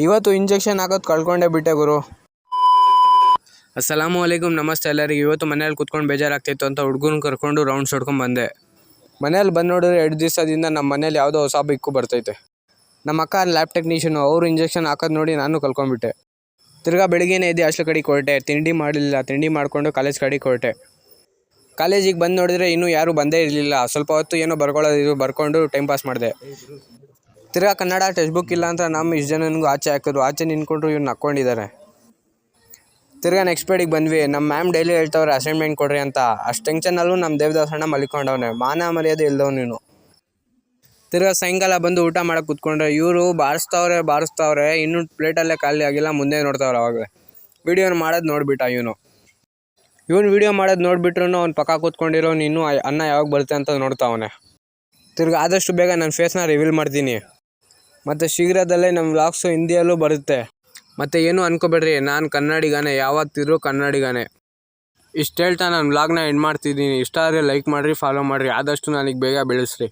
ಇವತ್ತು ಇಂಜೆಕ್ಷನ್ ಹಾಕೋದು ಕಳ್ಕೊಂಡೇ ಬಿಟ್ಟೆ ಗುರು. ಅಸ್ಸಲಾಮು ಅಲೈಕುಮ್, ನಮಸ್ತೆ ಎಲ್ಲರಿಗೆ. ಇವತ್ತು ಮನೇಲಿ ಕುತ್ಕೊಂಡು ಬೇಜಾರಾಗ್ತಿತ್ತು ಅಂತ ಹುಡುಗನ ಕರ್ಕೊಂಡು ರೌಂಡ್ಸ್ ಹೊಡ್ಕೊಂಡು ಬಂದೆ. ಮನೇಲಿ ಬಂದು ನೋಡಿದ್ರೆ 2 ದಿವಸದಿಂದ ನಮ್ಮ ಮನೇಲಿ ಯಾವುದೋ ಹೊಸ ಬೈಕು ಬರ್ತೈತೆ. ನಮ್ಮ ಅಕ್ಕ ಲ್ಯಾಬ್ ಟೆಕ್ನಿಷಿಯನು, ಅವರು ಇಂಜೆಕ್ಷನ್ ಹಾಕೋದು ನೋಡಿ ನಾನು ಕಲ್ಕೊಂಡ್ಬಿಟ್ಟೆ. ತಿರ್ಗಾ ಬೆಳಿಗ್ಗೆನೇ ಎದ್ದು ಹಾಸ್ಟೆಲ್ ಕಡೆಗೆ ಹೊರಟೆ. ತಿಂಡಿ ಮಾಡಲಿಲ್ಲ, ತಿಂಡಿ ಮಾಡಿಕೊಂಡು ಕಾಲೇಜ್ ಕಡೆಗೆ ಹೊರಟೆ. ಕಾಲೇಜಿಗೆ ಬಂದು ನೋಡಿದ್ರೆ ಇನ್ನೂ ಯಾರೂ ಬಂದೇ ಇರಲಿಲ್ಲ. ಸ್ವಲ್ಪ ಹೊತ್ತು ಏನೋ ಬರ್ಕೊಳ್ಳೋದು ಬರ್ಕೊಂಡು ಟೈಮ್ ಪಾಸ್ ಮಾಡಿದೆ. ತಿರ್ಗಾ ಕನ್ನಡ ಟೆಕ್ಸ್ಟ್ ಬುಕ್ ಇಲ್ಲ ಅಂತ ನಮ್ಮ ಇಷ್ಟು ಜನನಿಗೂ ಆಚೆ ಹಾಕಿದ್ರು. ಆಚೆ ನಿಂತ್ಕೊಂಡ್ರು, ಇವ್ನು ನಕ್ಕೊಂಡಿದ್ದಾರೆ. ತಿರ್ಗಾ ನೆಕ್ಸ್ಟ್ ಪೇಡಿಗೆ ಬಂದ್ವಿ. ನಮ್ಮ ಮ್ಯಾಮ್ ಡೈಲಿ ಹೇಳ್ತವ್ರೆ ಅಸೈನ್ಮೆಂಟ್ ಕೊಡ್ರಿ ಅಂತ. ಅಷ್ಟು ಟೆನ್ಷನಲ್ಲೂ ನಮ್ಮ ದೇವದಾಸಣ್ಣ ಮಲಿಕೊಂಡವನೆ, ಮಾನ ಮರ್ಯಾದೆ ಇಲ್ದವನು ನೀನು. ತಿರ್ಗಾ ಸಾಯಂಕಾಲ ಬಂದು ಊಟ ಮಾಡೋಕೆ ಕೂತ್ಕೊಂಡ್ರೆ ಇವರು ಬಾರಿಸ್ತಾವ್ರೆ ಇನ್ನೂ ಪ್ಲೇಟಲ್ಲೇ ಖಾಲಿ ಆಗಿಲ್ಲ, ಮುಂದೆ ನೋಡ್ತಾವ್ರೆ. ಅವಾಗಲೇ ವೀಡಿಯೋನ ಮಾಡೋದು ನೋಡಿಬಿಟ್ಟ ಇವನು ವೀಡಿಯೋ ಮಾಡೋದು ನೋಡಿಬಿಟ್ರು ಅವ್ನು ಪಕ್ಕ ಕೂತ್ಕೊಂಡಿರೋನು ಇನ್ನೂ ಅನ್ನ ಯಾವಾಗ ಬರುತ್ತೆ ಅಂತ ನೋಡ್ತಾವನೆ. ತಿರ್ಗಾ ಆದಷ್ಟು ಬೇಗ ನನ್ನ ಫೇಸ್ನ ರಿವೀಲ್ ಮಾಡ್ತೀನಿ. ಮತ್ತು ಶೀಘ್ರದಲ್ಲೇ ನಮ್ಮ ವ್ಲಾಗ್ಸು ಹಿಂದಿಯಲ್ಲೂ ಬರುತ್ತೆ. ಮತ್ತು ಏನೂ ಅನ್ಕೋಬೇಡ್ರಿ, ನಾನು ಕನ್ನಡಿಗನೇ, ಯಾವತ್ತಿದ್ರೂ ಕನ್ನಡಿಗನೇ. ಇಷ್ಟು ಹೇಳ್ತಾ ನಾನು ವ್ಲಾಗ್ನ ಎಂಡ್ ಮಾಡ್ತಿದ್ದೀನಿ. ಇಷ್ಟ ಆದರೆ ಲೈಕ್ ಮಾಡಿರಿ, ಫಾಲೋ ಮಾಡಿರಿ, ಆದಷ್ಟು ನನಗೆ ಬೇಗ ಬೆಳೆಸ್ರಿ.